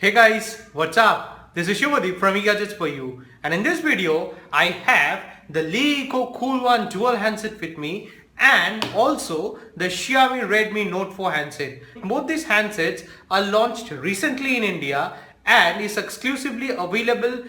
Hey guys, what's up? This is Shivadi from eGadgets for you, and in this video I have the LeEco Cool One dual handset with me and also the Xiaomi Redmi Note 4 handset. Both these handsets are launched recently in India and is exclusively available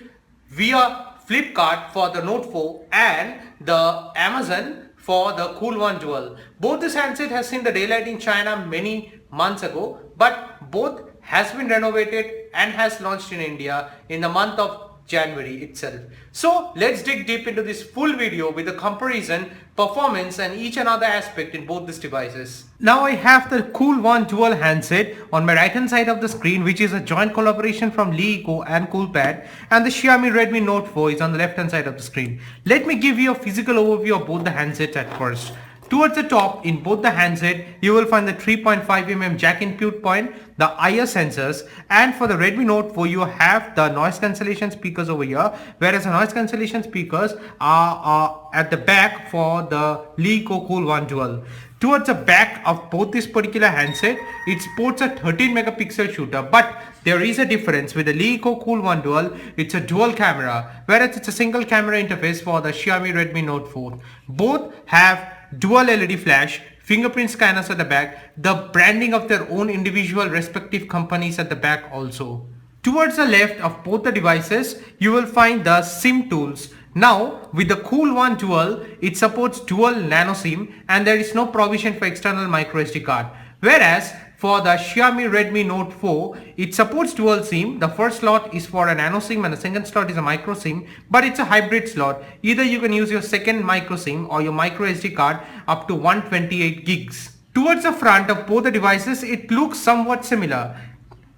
via Flipkart for the Note 4 and the Amazon for the Cool One Dual. Both this handset has seen the daylight in China many months ago, but both has been renovated and has launched in India in the month of January itself. So let's dig deep into this full video with the comparison, performance and each another aspect in both these devices. Now I have the Cool One dual handset on my right hand side of the screen, which is a joint collaboration from LeEco and Coolpad, and the Xiaomi Redmi Note 4 is on the left hand side of the screen. Let me give you a physical overview of both the handsets at first. Towards the top in both the handset, you will find the 3.5mm jack input point, the IR sensors, and for the Redmi Note 4 you have the noise cancellation speakers over here, whereas the noise cancellation speakers are at the back for the LeEco Cool One Dual. Towards the back of both this particular handset, it sports a 13 megapixel shooter, but there is a difference. With the LeEco Cool One Dual, it's a dual camera, whereas it's a single camera interface for the Xiaomi Redmi Note 4. Both have dual LED flash, fingerprint scanners at the back, the branding of their own individual respective companies at the back also. Towards the left of both the devices, you will find the SIM tools. Now, with the Cool One Dual, it supports dual nano SIM and there is no provision for external microSD card. Whereas for the Xiaomi Redmi Note 4, it supports dual SIM. The first slot is for a nano SIM and the second slot is a micro SIM, but it's a hybrid slot. Either you can use your second micro SIM or your micro SD card up to 128 gigs. Towards the front of both the devices, it looks somewhat similar.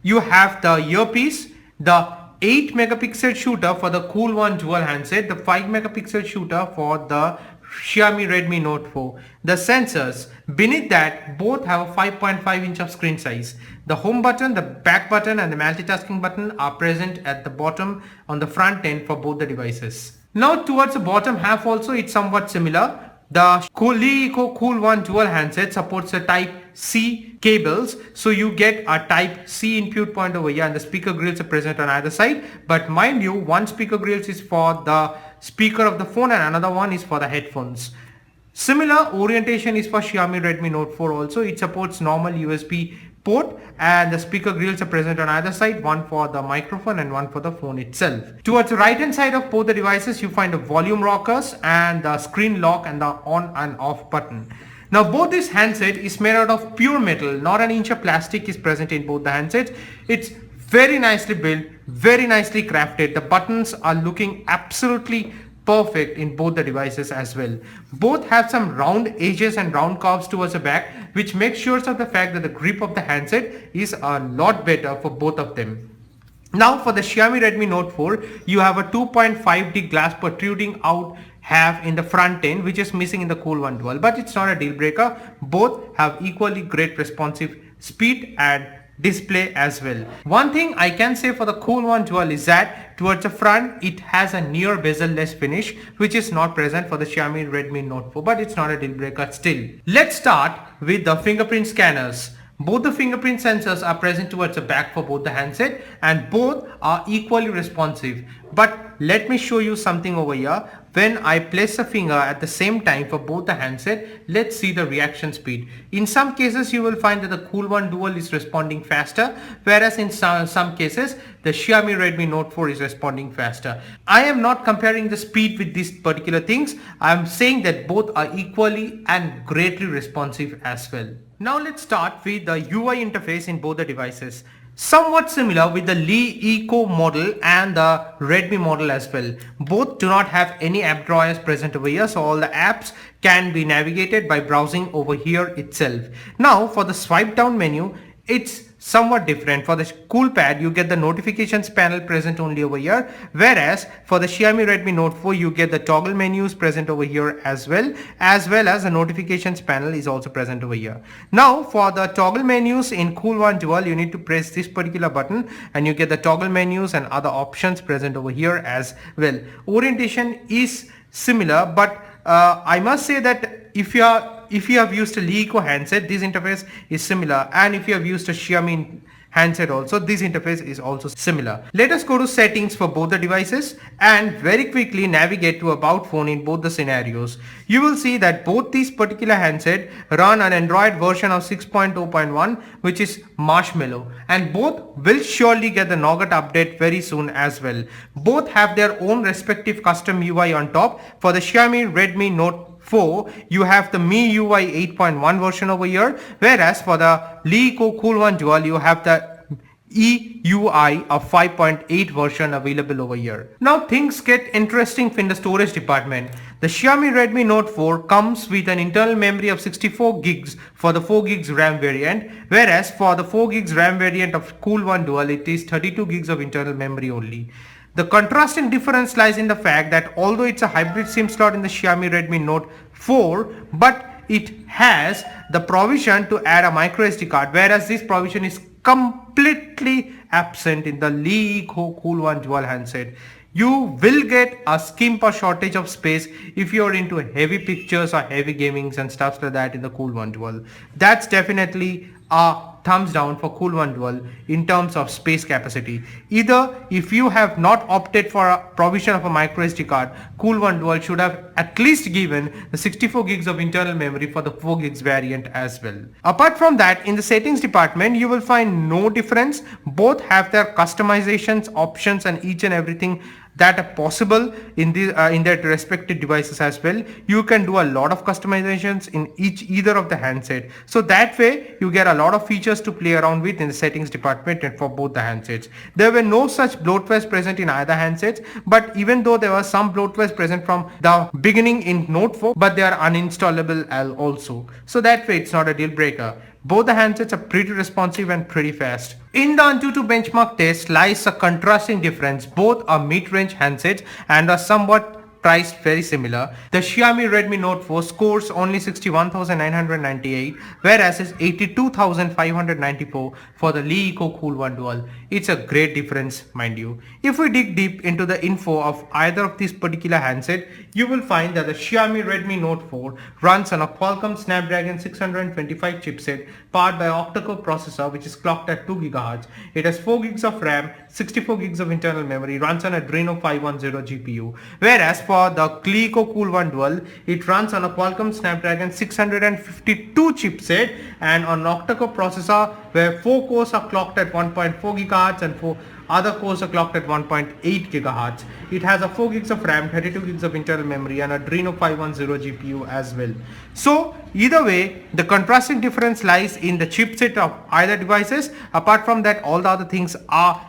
You have the earpiece, the 8 megapixel shooter for the Cool One Dual handset, the 5 megapixel shooter for the Xiaomi Redmi Note 4. The sensors beneath that both have a 5.5 inch of screen size. The home button, the back button and the multitasking button are present at the bottom on the front end for both the devices. Now towards the bottom half also it's somewhat similar. The LeEco Cool One Dual handset supports the Type C cables, so you get a Type C input point over here and the speaker grills are present on either side. But mind you, one speaker grills is for the speaker of the phone and another one is for the headphones. Similar orientation is for Xiaomi Redmi Note 4 also. It supports normal USB port and the speaker grills are present on either side, one for the microphone and one for the phone itself. Towards the right hand side of both the devices, you find the volume rockers and the screen lock and the on and off button. Now both this handset is made out of pure metal, not an inch of plastic is present in both the handsets. It's very nicely built, very nicely crafted. The buttons are looking absolutely perfect in both the devices as well. Both have some round edges and round curves towards the back, which makes sure of the fact that the grip of the handset is a lot better for both of them. Now for the Xiaomi Redmi Note 4, you have a 2.5D glass protruding out half in the front end, which is missing in the Cool One Dual, but it's not a deal breaker. Both have equally great responsive speed and display as well. One thing I can say for the Cool One Dual is that towards the front it has a near bezel-less finish, which is not present for the Xiaomi Redmi Note 4, but it's not a deal breaker still. Let's start with the fingerprint scanners. Both the fingerprint sensors are present towards the back for both the handset and both are equally responsive. But let me show you something over here. When I place a finger at the same time for both the handset, let's see the reaction speed. In some cases you will find that the Cool One Dual is responding faster, whereas in some cases the Xiaomi Redmi Note 4 is responding faster. I am not comparing the speed with these particular things. I am saying that both are equally and greatly responsive as well. Now let's start with the UI interface in both the devices. Somewhat similar with the LeEco model and the Redmi model as well. Both do not have any app drawers present over here, so all the apps can be navigated by browsing over here itself. Now for the swipe down menu, it's somewhat different. For the Coolpad, you get the notifications panel present only over here, whereas for the Xiaomi Redmi Note 4, you get the toggle menus present over here as well as the notifications panel is also present over here. Now for the toggle menus in Cool One Dual, you need to press this particular button and you get the toggle menus and other options present over here as well. Orientation is similar, but I must say that if you have used a LeEco handset, this interface is similar, and if you have used a Xiaomi handset also, this interface is also similar. Let us go to settings for both the devices and very quickly navigate to about phone in both the scenarios. You will see that both these particular handset run an Android version of 6.0.1 which is Marshmallow, and both will surely get the Nougat update very soon as well. Both have their own respective custom UI on top. For the Xiaomi Redmi Note 4, you have the MIUI 8.1 version over here, whereas for the LeEco Cool One Dual, you have the EUI of 5.8 version available over here. Now things get interesting in the storage department. The Xiaomi Redmi Note 4 comes with an internal memory of 64 gigs for the 4 gigs RAM variant, whereas for the 4 gigs RAM variant of Cool One Dual, it is 32 gigs of internal memory only. The contrasting difference lies in the fact that although it's a hybrid SIM slot in the Xiaomi Redmi Note 4, but it has the provision to add a micro SD card, whereas this provision is completely absent in the LeEco Cool One Dual handset. You will get a skimp or shortage of space if you're into heavy pictures or heavy gamings and stuff like that in the Cool One Dual. That's definitely a thumbs down for Cool One Dual in terms of space capacity. Either if you have not opted for a provision of a micro SD card, Cool One Dual should have at least given the 64 gigs of internal memory for the 4 gigs variant as well. Apart from that, in the settings department, you will find no difference. Both have their customizations, options and each and everything that are possible in their respective devices as well. You can do a lot of customizations in either of the handset. So that way you get a lot of features to play around with in the settings department and for both the handsets. There were no such bloatwares present in either handsets, but even though there was some bloatwares present from the beginning in Note 4, but they are uninstallable also. So that way it's not a deal breaker. Both the handsets are pretty responsive and pretty fast. In the AnTuTu benchmark test lies a contrasting difference. Both are mid-range handsets and are somewhat priced very similar. The Xiaomi Redmi Note 4 scores only 61,998, whereas it's 82,594 for the LeEco Cool One Dual. It's a great difference, mind you. If we dig deep into the info of either of these particular handset, you will find that the Xiaomi Redmi Note 4 runs on a Qualcomm Snapdragon 625 chipset powered by octa-core processor, which is clocked at 2 GHz. It has 4 gigs of RAM, 64 gigs of internal memory, runs on Adreno 510 GPU. Whereas for the LeEco Cool One Dual, it runs on a Qualcomm Snapdragon 652 chipset and on an octa-core processor where 4 cores are clocked at 1.4 GHz and 4 other cores are clocked at 1.8 GHz. It has a 4 gigs of RAM, 32 gigs of internal memory and Adreno 510 GPU as well. So either way, the contrasting difference lies in the chipset of either devices. Apart from that, all the other things are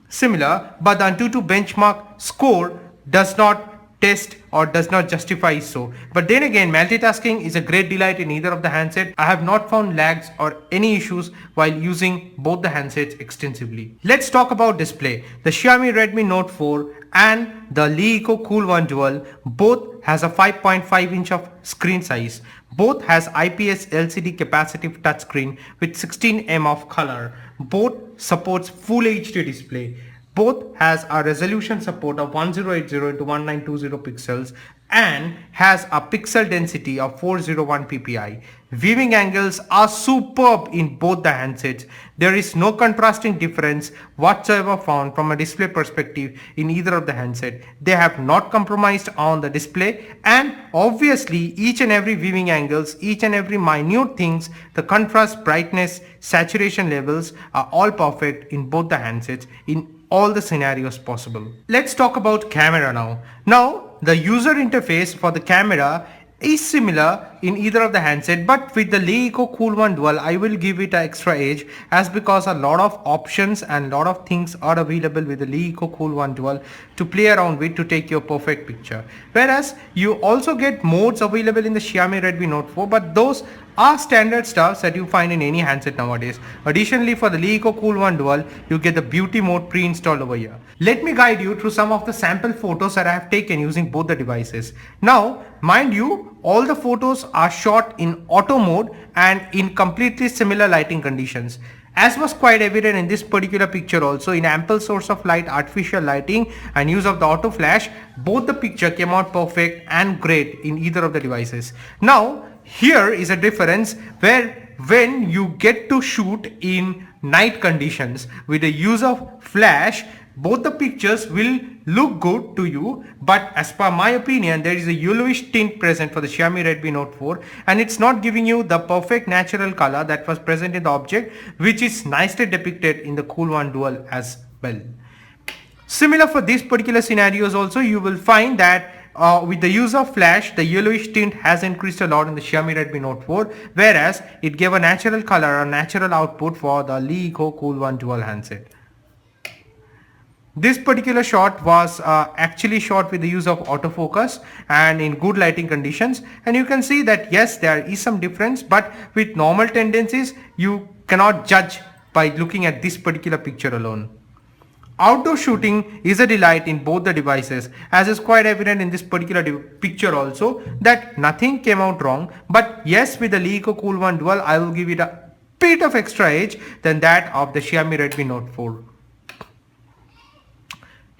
similar, but the AnTuTu benchmark score does not test or does not justify so. But then again, multitasking is a great delight in either of the handset. I have not found lags or any issues while using both the handsets extensively. Let's talk about display. The Xiaomi Redmi Note 4 and the LeEco Cool One Dual both has a 5.5 inch of screen size. Both has IPS LCD capacitive touchscreen with 16 of color. Both supports Full HD display. Both has a resolution support of 1080 into 1920 pixels and has a pixel density of 401 ppi. Viewing angles are superb in both the handsets. There is no contrasting difference whatsoever found from a display perspective in either of the handset. They have not compromised on the display, and obviously each and every viewing angles, each and every minute things, the contrast, brightness, saturation levels are all perfect in both the handsets in all the scenarios possible. Let's talk about camera now. Now the user interface for the camera is similar in either of the handset, but with the LeEco Cool One Dual I will give it an extra edge, as because a lot of options and lot of things are available with the LeEco Cool One Dual to play around with to take your perfect picture. Whereas you also get modes available in the Xiaomi Redmi Note 4, but those are standard stuff that you find in any handset nowadays. Additionally, for the LeEco Cool One Dual, you get the beauty mode pre-installed over here. Let me guide you through some of the sample photos that I have taken using both the devices. Now, mind you, all the photos are shot in auto mode and in completely similar lighting conditions. As was quite evident in this particular picture also, in ample source of light, artificial lighting and use of the auto flash, both the picture came out perfect and great in either of the devices. Now, here is a difference where when you get to shoot in night conditions with the use of flash, both the pictures will look good to you, but as per my opinion, there is a yellowish tint present for the Xiaomi Redmi Note 4 and it's not giving you the perfect natural color that was present in the object, which is nicely depicted in the Cool One Dual as well. Similar for these particular scenarios also, you will find that with the use of flash, the yellowish tint has increased a lot in the Xiaomi Redmi Note 4, whereas it gave a natural color or natural output for the LeEco Cool One Dual handset. This particular shot was actually shot with the use of autofocus and in good lighting conditions, and you can see that yes, there is some difference, but with normal tendencies you cannot judge by looking at this particular picture alone. Outdoor shooting is a delight in both the devices, as is quite evident in this particular picture also that nothing came out wrong, but yes, with the LeEco Cool One Dual I will give it a bit of extra edge than that of the Xiaomi Redmi Note 4.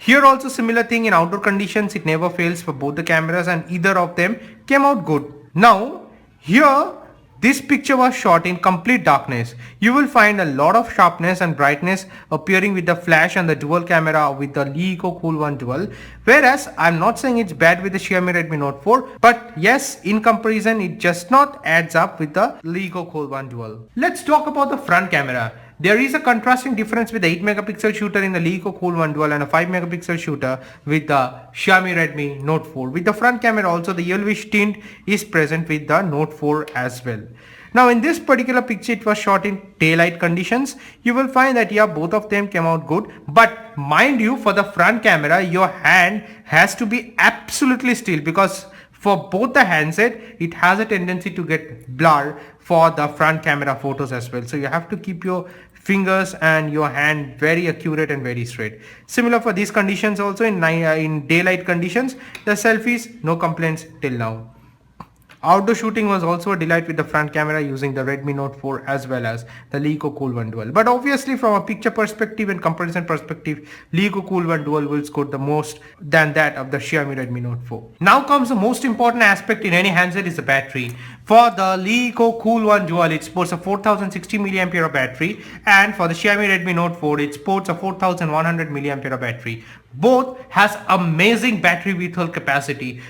Here also similar thing, in outdoor conditions it never fails for both the cameras and either of them came out good. Now here this picture was shot in complete darkness. You will find a lot of sharpness and brightness appearing with the flash and the dual camera with the LeEco Cool One Dual, whereas I'm not saying it's bad with the Xiaomi Redmi Note 4, but yes, in comparison it just not adds up with the LeEco Cool One Dual. Let's talk about the front camera. There is a contrasting difference with the 8 megapixel shooter in the LeEco Cool One Dual and a 5 megapixel shooter with the Xiaomi Redmi Note 4. With the front camera also, the yellowish tint is present with the Note 4 as well. Now in this particular picture it was shot in daylight conditions. You will find that yeah, both of them came out good, but mind you, for the front camera your hand has to be absolutely still, because for both the handset it has a tendency to get blur for the front camera photos as well. So you have to keep your fingers and your hand very accurate and very straight. Similar for these conditions also, in daylight conditions the selfies, no complaints till now. Outdoor shooting was also a delight with the front camera using the Redmi Note 4 as well as the LeEco Cool One Dual. But obviously from a picture perspective and comparison perspective, LeEco Cool One Dual will score the most than that of the Xiaomi Redmi Note 4. Now comes the most important aspect in any handset, is the battery. For the LeEco Cool One Dual it sports a 4060 mAh battery, and for the Xiaomi Redmi Note 4 it sports a 4100 mAh battery. Both has amazing battery vehicle capacity.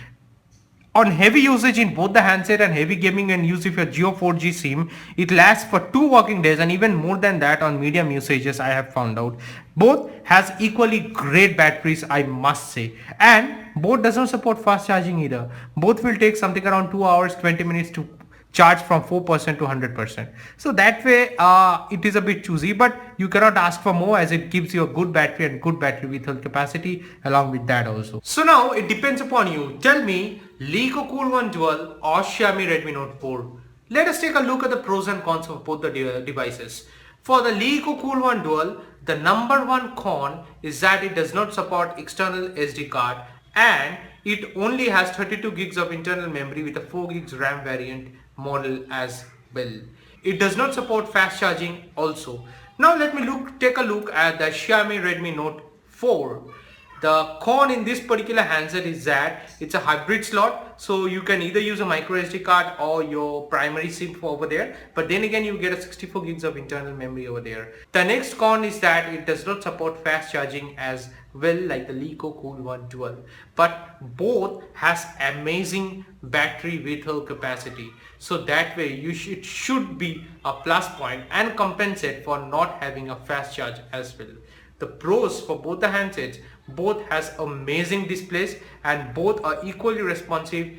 On heavy usage in both the handset and heavy gaming and use of your Jio 4G SIM, it lasts for 2 working days and even more than that on medium usages, I have found out. Both has equally great batteries, I must say, and both does not support fast charging either. Both will take something around 2 hours 20 minutes to charge from 4% to 100%. So that way it is a bit choosy, but you cannot ask for more as it gives you a good battery and good battery vehicle capacity along with that also. So now it depends upon you. Tell me, LeEco Cool One Dual or Xiaomi Redmi Note 4. Let us take a look at the pros and cons of both the devices. For the LeEco Cool One Dual, the number one con is that it does not support external SD card and it only has 32 gigs of internal memory with a 4 gigs RAM variant model as well. It does not support fast charging also. Now let me take a look at the Xiaomi Redmi Note 4. The con in this particular handset is that it's a hybrid slot, so you can either use a micro SD card or your primary SIM over there, but then again you get a 64 gigs of internal memory over there. The next con is that it does not support fast charging as well like the LeEco Cool One Dual, but both has amazing battery vehicle capacity, so that way it should be a plus point and compensate for not having a fast charge as well. The pros for both the handsets, both has amazing displays and both are equally responsive,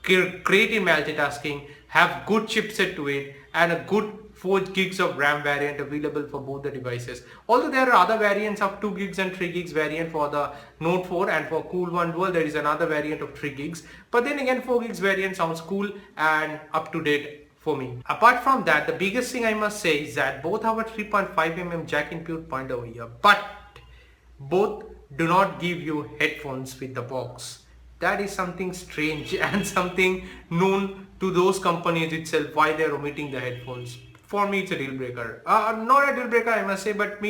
great in multitasking, have good chipset to it and a good 4 gigs of RAM variant available for both the devices. Although there are other variants of 2 gigs and 3 gigs variant for the Note 4, and for Cool One Dual there is another variant of 3 gigs. But then again 4 gigs variant sounds cool and up to date for me. Apart from that, the biggest thing I must say is that both have a 3.5mm jack input point over here, but both do not give you headphones with the box. That is something strange and something known to those companies itself, why they are omitting the headphones. For me it's a deal breaker. Not a deal breaker I must say, but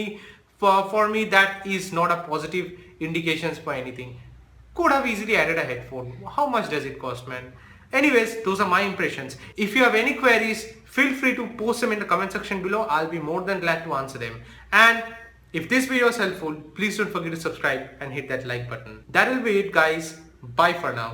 for me that is not a positive indications for anything. Could have easily added a headphone. How much does it cost, man? Anyways, those are my impressions. If you have any queries, feel free to post them in the comment section below. I'll be more than glad to answer them. And if this video is helpful, please don't forget to subscribe and hit that like button. That'll be it guys. Bye for now.